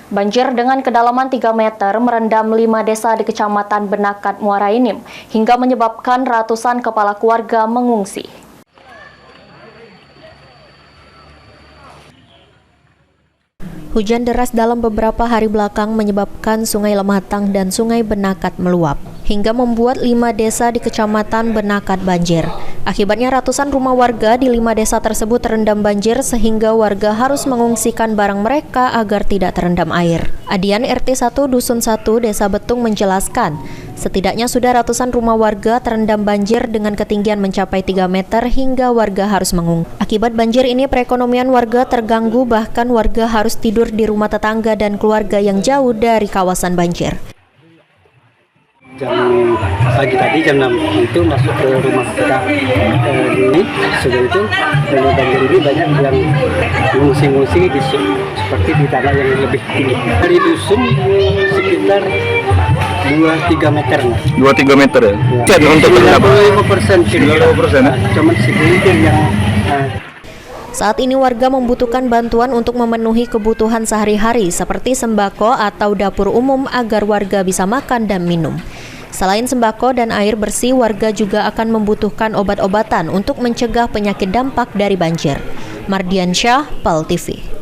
Banjir dengan kedalaman 3 meter merendam 5 desa di Kecamatan Benakat, Muara Enim, hingga menyebabkan ratusan kepala keluarga mengungsi. Hujan deras dalam beberapa hari belakang menyebabkan Sungai Lematang dan Sungai Benakat meluap, hingga membuat 5 desa di Kecamatan Benakat banjir. Akibatnya ratusan rumah warga di 5 desa tersebut terendam banjir sehingga warga harus mengungsikan barang mereka agar tidak terendam air. Adian RT 1 Dusun 1 Desa Betung menjelaskan, setidaknya sudah ratusan rumah warga terendam banjir dengan ketinggian mencapai 3 meter hingga warga harus mengungsi. Akibat banjir ini perekonomian warga terganggu, bahkan warga harus tidur di rumah tetangga dan keluarga yang jauh dari kawasan banjir. Jam pagi tadi jam 6 itu masuk ke rumah kita ini. Sudah itu banjir ini banyak yang mengungsi seperti di tanah yang lebih tinggi. Dari dusun sekitar 2-3 meter. 2-3 meter ya? Ya. Untuk 95% ya? Cuman segelintir yang Saat ini warga membutuhkan bantuan untuk memenuhi kebutuhan sehari-hari seperti sembako atau dapur umum agar warga bisa makan dan minum. Selain sembako dan air bersih, warga juga akan membutuhkan obat-obatan untuk mencegah penyakit dampak dari banjir. Mardiansyah, PAL TV.